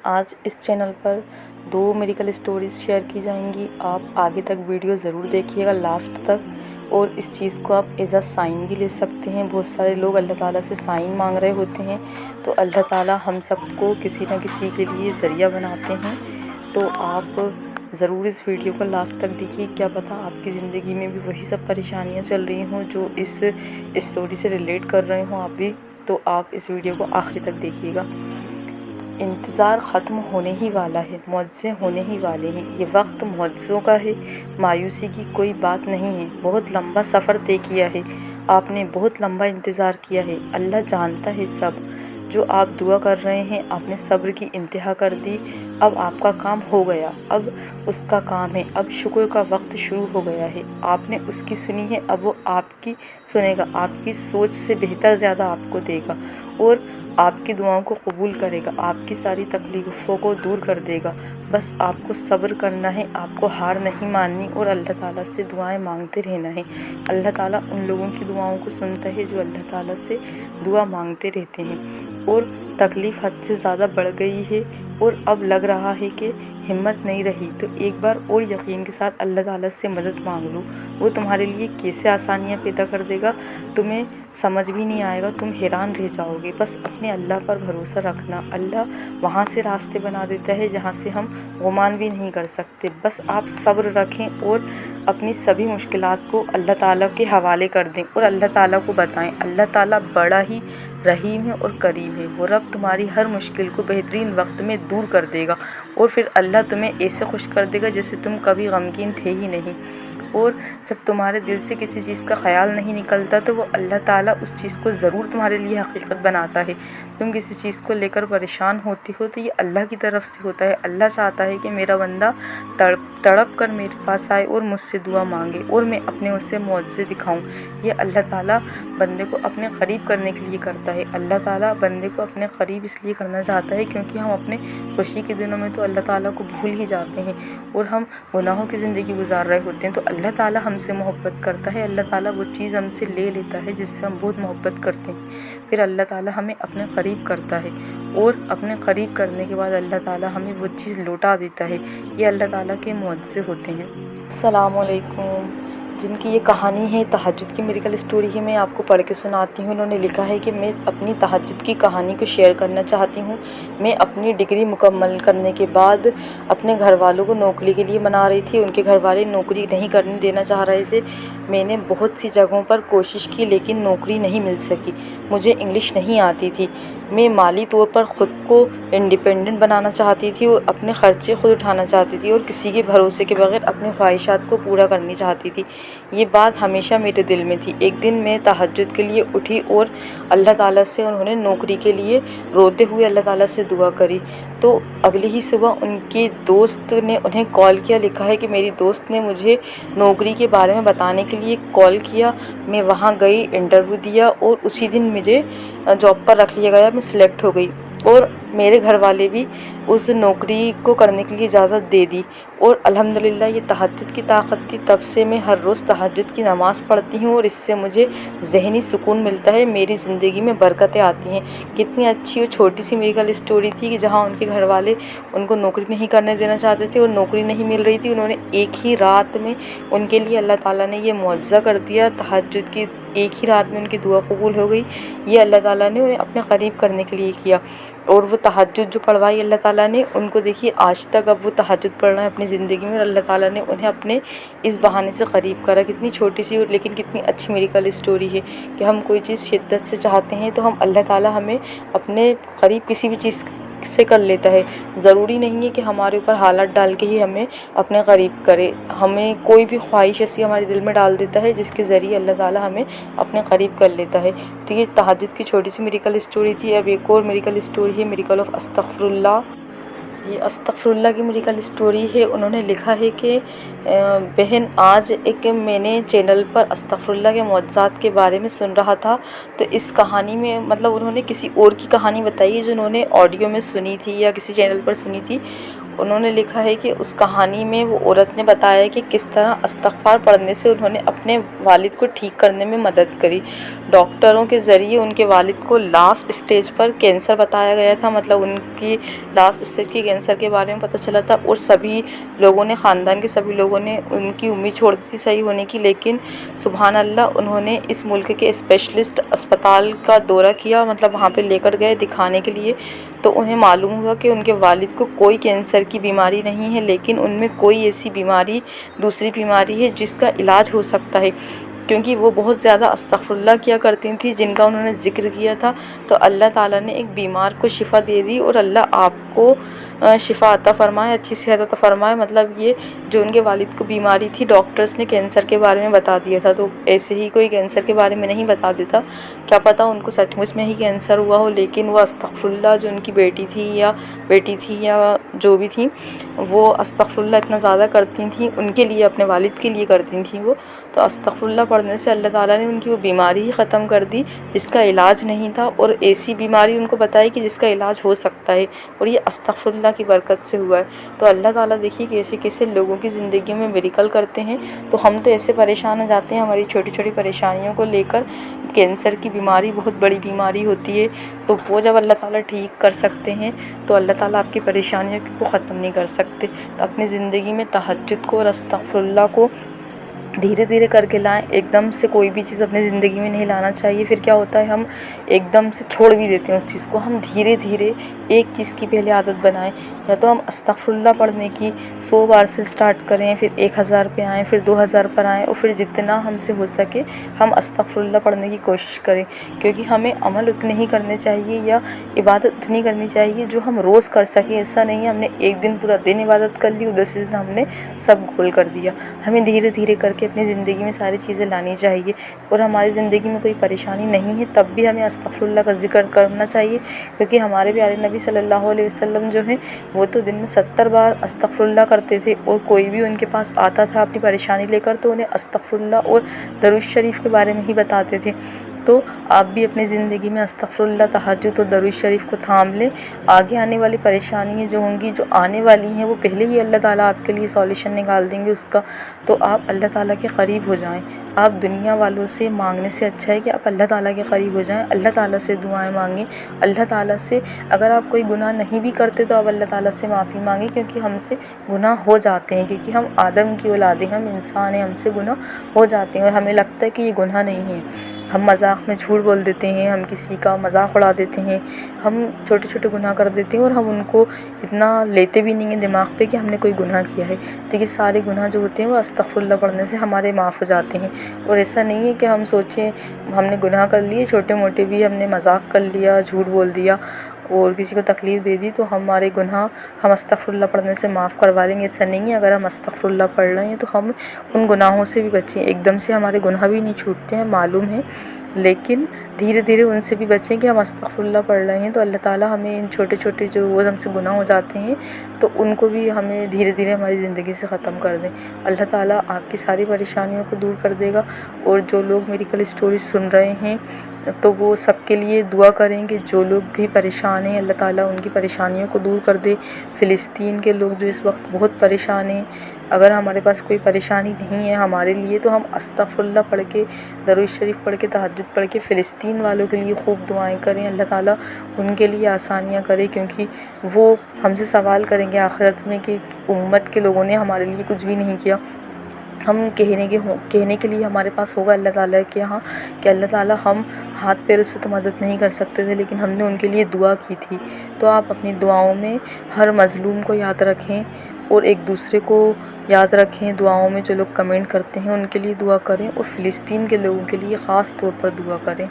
آج اس چینل پر 2 miracle stories share کی جائیں گی۔ آپ آگے تک ویڈیو ضرور دیکھیے گا لاسٹ تک، اور اس چیز کو آپ ایز اے سائن بھی لے سکتے ہیں۔ بہت سارے لوگ اللہ تعالیٰ سے سائن مانگ رہے ہوتے ہیں، تو اللہ تعالیٰ ہم سب کو کسی نہ کسی کے لیے ذریعہ بناتے ہیں۔ تو آپ ضرور اس ویڈیو کو لاسٹ تک دیکھیے، کیا پتہ آپ کی زندگی میں بھی وہی سب پریشانیاں چل رہی ہوں جو اس اسٹوری سے ریلیٹ کر رہے ہوں آپ بھی۔ تو آپ اس ویڈیو کو آخری تک دیکھیے گا۔ انتظار ختم ہونے ہی والا ہے، معجزے ہونے ہی والے ہیں۔ یہ وقت معجزوں کا ہے، مایوسی کی کوئی بات نہیں ہے۔ بہت لمبا سفر طے کیا ہے آپ نے، بہت لمبا انتظار کیا ہے۔ اللہ جانتا ہے سب جو آپ دعا کر رہے ہیں۔ آپ نے صبر کی انتہا کر دی، اب آپ کا کام ہو گیا، اب اس کا کام ہے۔ اب شکر کا وقت شروع ہو گیا ہے۔ آپ نے اس کی سنی ہے، اب وہ آپ کی سنے گا۔ آپ کی سوچ سے بہتر زیادہ آپ کو دے گا، اور آپ کی دعاؤں کو قبول کرے گا، آپ کی ساری تکلیفوں کو دور کر دے گا۔ بس آپ کو صبر کرنا ہے، آپ کو ہار نہیں ماننی، اور اللہ تعالیٰ سے دعائیں مانگتے رہنا ہے۔ اللہ تعالیٰ ان لوگوں کی دعاؤں کو سنتا ہے جو اللہ تعالیٰ سے دعا مانگتے رہتے ہیں۔ اور تکلیف حد سے زیادہ بڑھ گئی ہے، اور اب لگ رہا ہے کہ ہمت نہیں رہی، تو ایک بار اور یقین کے ساتھ اللہ تعالیٰ سے مدد مانگ لو۔ وہ تمہارے لیے کیسے آسانیاں پیدا کر دے گا، تمہیں سمجھ بھی نہیں آئے گا، تم حیران رہ جاؤ گے۔ بس اپنے اللہ پر بھروسہ رکھنا، اللہ وہاں سے راستے بنا دیتا ہے جہاں سے ہم گمان بھی نہیں کر سکتے۔ بس آپ صبر رکھیں اور اپنی سبھی مشکلات کو اللہ تعالیٰ کے حوالے کر دیں، اور اللہ تعالیٰ کو بتائیں۔ اللہ تعالیٰ بڑا ہی رحیم ہے اور کریم ہے۔ وہ رب تمہاری ہر مشکل کو بہترین وقت میں دور کر دے گا، اور پھر اللہ تمہیں ایسے خوش کر دے گا جیسے تم کبھی غمگین تھے ہی نہیں۔ اور جب تمہارے دل سے کسی چیز کا خیال نہیں نکلتا، تو وہ اللہ تعالیٰ اس چیز کو ضرور تمہارے لیے حقیقت بناتا ہے۔ تم کسی چیز کو لے کر پریشان ہوتی ہو، تو یہ اللہ کی طرف سے ہوتا ہے۔ اللہ چاہتا ہے کہ میرا بندہ تڑپ کر میرے پاس آئے اور مجھ سے دعا مانگے، اور میں اپنے اسے معجزے دکھاؤں۔ یہ اللہ تعالیٰ بندے کو اپنے قریب کرنے کے لیے کرتا ہے۔ اللہ تعالیٰ بندے کو اپنے قریب اس لیے کرنا چاہتا ہے کیونکہ ہم اپنے خوشی کے دنوں میں تو اللہ تعالیٰ کو بھول ہی جاتے ہیں، اور ہم گناہوں کی زندگی گزار رہے ہوتے ہیں۔ تو اللہ تعالیٰ ہم سے محبت کرتا ہے، اللہ تعالیٰ وہ چیز ہم سے لے لیتا ہے جس سے ہم بہت محبت کرتے ہیں۔ پھر اللہ تعالیٰ ہمیں اپنے قریب کرتا ہے، اور اپنے قریب کرنے کے بعد اللہ تعالیٰ ہمیں وہ چیز لوٹا دیتا ہے۔ یہ اللہ تعالیٰ کے معجزے ہوتے ہیں۔ السلام علیکم۔ جن کی یہ کہانی ہے تہجد کی میریکل اسٹوری ہے، میں آپ کو پڑھ کے سناتی ہوں۔ انہوں نے لکھا ہے کہ میں اپنی تہجد کی کہانی کو شیئر کرنا چاہتی ہوں۔ میں اپنی ڈگری مکمل کرنے کے بعد اپنے گھر والوں کو نوکری کے لیے منا رہی تھی۔ ان کے گھر والے نوکری نہیں کرنے دینا چاہ رہے تھے۔ میں نے بہت سی جگہوں پر کوشش کی، لیکن نوکری نہیں مل سکی۔ مجھے انگلش نہیں آتی تھی۔ میں مالی طور پر خود کو انڈیپینڈنٹ بنانا چاہتی تھی، اور اپنے خرچے خود اٹھانا چاہتی تھی، اور کسی کے بھروسے کے بغیر اپنی خواہشات کو پورا کرنی چاہتی تھی۔ یہ بات ہمیشہ میرے دل میں تھی۔ ایک دن میں تہجد کے لیے اٹھی، اور اللہ تعالیٰ سے انہوں نے نوکری کے لیے روتے ہوئے اللہ تعالیٰ سے دعا کری۔ تو اگلی ہی صبح ان کی دوست نے انہیں کال کیا۔ لکھا ہے کہ میری دوست نے مجھے نوکری کے بارے میں بتانے کے لیے کال کیا۔ میں وہاں گئی، انٹرویو دیا، اور اسی دن مجھے جاب پر رکھ لیا گیا۔ میں سلیکٹ ہو گئی، اور میرے گھر والے بھی اس نوکری کو کرنے کے لیے اجازت دے دی۔ اور الحمدللہ یہ تہجد کی طاقت تھی۔ تب سے میں ہر روز تہجد کی نماز پڑھتی ہوں، اور اس سے مجھے ذہنی سکون ملتا ہے، میری زندگی میں برکتیں آتی ہیں۔ کتنی اچھی اور چھوٹی سی میریکل اسٹوری تھی کہ جہاں ان کے گھر والے ان کو نوکری نہیں کرنے دینا چاہتے تھے، اور نوکری نہیں مل رہی تھی۔ انہوں نے ایک ہی رات میں ان کے لیے اللہ تعالیٰ نے یہ معجزہ کر دیا۔ تہجد کی ایک ہی رات میں ان کی دعا قبول ہو گئی۔ یہ اللہ تعالیٰ نے انہیں اپنے قریب کرنے کے لیے کیا، اور وہ تہجد جو پڑھوائی اللہ تعالیٰ نے ان کو، دیکھیے آج تک اب وہ تہجد پڑھ رہے ہیں اپنی زندگی میں، اور اللہ تعالیٰ نے انہیں اپنے اس بہانے سے قریب کرا۔ کتنی چھوٹی سی اور لیکن کتنی اچھی میریکل اسٹوری ہے کہ ہم کوئی چیز شدت سے چاہتے ہیں تو ہم اللہ تعالیٰ ہمیں اپنے قریب کسی بھی چیز سے کر لیتا ہے۔ ضروری نہیں ہے کہ ہمارے اوپر حالات ڈال کے ہی ہمیں اپنے قریب کرے۔ ہمیں کوئی بھی خواہش ایسی ہمارے دل میں ڈال دیتا ہے جس کے ذریعے اللہ تعالیٰ ہمیں اپنے قریب کر لیتا ہے۔ تو یہ تہجد کی چھوٹی سی میریکل اسٹوری تھی۔ اب ایک اور میریکل اسٹوری ہے، میریکل آف استغفر اللہ۔ یہ استغفر اللہ کی میریکل اسٹوری ہے۔ انہوں نے لکھا ہے کہ بہن، آج میں نے چینل پر استغفر اللہ کے معجزات کے بارے میں سن رہا تھا، تو اس کہانی میں مطلب انہوں نے کسی اور کی کہانی بتائی جو انہوں نے آڈیو میں سنی تھی یا کسی چینل پر سنی تھی۔ انہوں نے لکھا ہے کہ اس کہانی میں وہ عورت نے بتایا کہ کس طرح استغفار پڑھنے سے انہوں نے اپنے والد کو ٹھیک کرنے میں مدد کری۔ ڈاکٹروں کے ذریعے ان کے والد کو لاسٹ اسٹیج پر کینسر بتایا گیا تھا، مطلب ان کی لاسٹ اسٹیج کی کینسر کے بارے میں پتہ چلا تھا، اور سبھی لوگوں نے، خاندان کے سبھی لوگوں نے ان کی امید چھوڑ دی تھی صحیح ہونے کی، لیکن سبحان اللہ انہوں نے اس ملک کے اسپیشلسٹ اسپتال کا دورہ کیا، مطلب وہاں پہ لے کر گئے دکھانے کے لیے، تو انہیں معلوم ہوا کہ ان کے والد کو کوئی کینسر کی بیماری نہیں ہے، لیکن ان میں کوئی ایسی بیماری، دوسری بیماری ہے جس کا علاج ہو سکتا ہے، کیونکہ وہ بہت زیادہ استغفر اللہ کیا کرتی تھیں، جن کا انہوں نے ذکر کیا تھا، تو اللہ تعالیٰ نے ایک بیمار کو شفا دے دی، اور اللہ آپ کو شفا عطا فرمائے، اچھی صحت عطا فرمائے۔ مطلب یہ جو ان کے والد کو بیماری تھی، ڈاکٹرز نے کینسر کے بارے میں بتا دیا تھا، تو ایسے ہی کوئی کینسر کے بارے میں نہیں بتا دیتا، کیا پتہ ان کو سچ مچ میں ہی کینسر ہوا ہو، لیکن وہ استغفر اللہ، جو ان کی بیٹی تھی یا جو بھی تھیں، وہ استغفر اللہ اتنا زیادہ کرتی تھیں ان کے لیے، اپنے والد کے لیے کرتی تھیں وہ، تو استغفر اللہ پڑھنے سے اللہ تعالیٰ نے ان کی وہ بیماری ہی ختم کر دی جس کا علاج نہیں تھا، اور ایسی بیماری ان کو بتائی کہ جس کا علاج ہو سکتا ہے، اور یہ استغفر اللہ کی برکت سے ہوا ہے۔ تو اللہ تعالیٰ دیکھیے کیسے کیسے لوگوں کی زندگیوں میں میریکل کرتے ہیں، تو ہم تو ایسے پریشان ہو جاتے ہیں ہماری چھوٹی چھوٹی پریشانیوں کو لے کر، کینسر کی بیماری بہت بڑی بیماری ہوتی ہے، تو وہ جب اللہ تعالیٰ ٹھیک کر سکتے ہیں تو اللہ تعالیٰ آپ کی پریشانیوں کو ختم نہیں کر سکتے۔ تو اپنی زندگی میں تہجد کو اور استغفر اللہ کو دھیرے دھیرے کر کے لائیں، ایک دم سے کوئی بھی چیز اپنی زندگی میں نہیں لانا چاہیے، پھر کیا ہوتا ہے ہم ایک دم سے چھوڑ بھی دیتے ہیں اس چیز کو، ہم دھیرے دھیرے ایک چیز کی پہلے عادت بنائیں، یا تو ہم استغفر اللہ پڑھنے کی 100 بار سے سٹارٹ کریں، پھر 1000 پہ آئیں، پھر 2000 پر آئیں، اور پھر جتنا ہم سے ہو سکے ہم استغفر اللہ پڑھنے کی کوشش کریں، کیونکہ ہمیں عمل اتنے ہی کرنے چاہیے یا عبادت اتنی کرنی چاہیے جو ہم روز کر سکیں، ایسا نہیں ہے ہم نے ایک دن پورا دن عبادت کر لی، دوسرے دن ہم نے سب گول کر دیا۔ ہمیں دھیرے دھیرے کر کے اپنی زندگی میں ساری چیزیں لانی چاہیے، اور ہماری زندگی میں کوئی پریشانی نہیں ہے تب بھی ہمیں استغفر اللہ کا ذکر کرنا چاہیے، کیونکہ ہمارے پیارے نبی صلی اللہ علیہ وسلم جو ہیں وہ تو دن میں 70 بار استغفر اللہ کرتے تھے، اور کوئی بھی ان کے پاس آتا تھا اپنی پریشانی لے کر تو انہیں استغفر اللہ اور درود شریف کے بارے میں ہی بتاتے تھے۔ تو آپ بھی اپنی زندگی میں استغفر اللہ، تہجد اور درود شریف کو تھام لیں، آگے آنے والی پریشانیاں جو ہوں گی، جو آنے والی ہیں، وہ پہلے ہی اللہ تعالیٰ آپ کے لیے سولیوشن نکال دیں گے اس کا، تو آپ اللہ تعالیٰ کے قریب ہو جائیں۔ آپ دنیا والوں سے مانگنے سے اچھا ہے کہ آپ اللہ تعالیٰ کے قریب ہو جائیں، اللہ تعالیٰ سے دعائیں مانگیں، اللہ تعالیٰ سے اگر آپ کوئی گناہ نہیں بھی کرتے تو آپ اللہ تعالیٰ سے معافی مانگیں، کیونکہ ہم سے گناہ ہو جاتے ہیں، کیونکہ ہم آدم کی اولاد ہیں، ہم انسان ہیں، ہم سے گناہ ہو جاتے ہیں، اور ہمیں لگتا ہے کہ یہ گناہ نہیں ہے، ہم مذاق میں جھوٹ بول دیتے ہیں، ہم کسی کا مذاق اڑا دیتے ہیں، ہم چھوٹے چھوٹے گناہ کر دیتے ہیں، اور ہم ان کو اتنا لیتے بھی نہیں ہیں دماغ پہ کہ ہم نے کوئی گناہ کیا ہے، تو یہ سارے گناہ جو ہوتے ہیں وہ استغفر اللہ پڑھنے سے ہمارے معاف ہو جاتے ہیں۔ اور ایسا نہیں ہے کہ ہم سوچیں ہم نے گناہ کر لیے، چھوٹے موٹے بھی ہم نے مذاق کر لیا، جھوٹ بول دیا اور کسی کو تکلیف دے دی تو ہمارے گناہ ہم استغفر اللہ پڑھنے سے معاف کروا لیں گے، ایسا نہیں ہے۔ اگر ہم استغفر اللہ پڑھ رہے ہیں تو ہم ان گناہوں سے بھی بچیں، ایک دم سے ہمارے گناہ بھی نہیں چھوٹتے ہیں معلوم ہے، لیکن دھیرے دھیرے ان سے بھی بچیں کہ ہم استغفر اللہ پڑھ رہے ہیں، تو اللہ تعالیٰ ہمیں ان چھوٹے چھوٹے جو روز ہم سے گناہ ہو جاتے ہیں تو ان کو بھی ہمیں دھیرے دھیرے ہماری زندگی سے ختم کر دیں۔ اللہ تعالیٰ آپ کی ساری پریشانیوں کو دور کر دے گا، اور جو لوگ میڈیکل اسٹوریز سن رہے ہیں تو وہ سب کے لیے دعا کریں کہ جو لوگ بھی پریشان ہیں اللہ تعالیٰ ان کی پریشانیوں کو دور کر دے۔ فلسطین کے لوگ جو اس وقت بہت پریشان ہیں، اگر ہمارے پاس کوئی پریشانی نہیں ہے ہمارے لیے تو ہم استغفر اللہ پڑھ کے، درود شریف پڑھ کے، تہجد پڑھ کے فلسطین والوں کے لیے خوب دعائیں کریں، اللہ تعالیٰ ان کے لیے آسانیاں کرے، کیونکہ وہ ہم سے سوال کریں گے آخرت میں کہ امت کے لوگوں نے ہمارے لیے کچھ بھی نہیں کیا۔ ہم کہنے کے لیے ہمارے پاس ہوگا اللہ تعالیٰ کے ہاں کہ اللہ تعالیٰ ہم ہاتھ پیروں سے تو مدد نہیں کر سکتے تھے لیکن ہم نے ان کے لیے دعا کی تھی۔ تو آپ اپنی دعاؤں میں ہر مظلوم کو یاد رکھیں اور ایک دوسرے کو یاد رکھیں، دعاؤں میں جو لوگ کمنٹ کرتے ہیں ان کے لیے دعا کریں، اور فلسطین کے لوگوں کے لیے خاص طور پر دعا کریں۔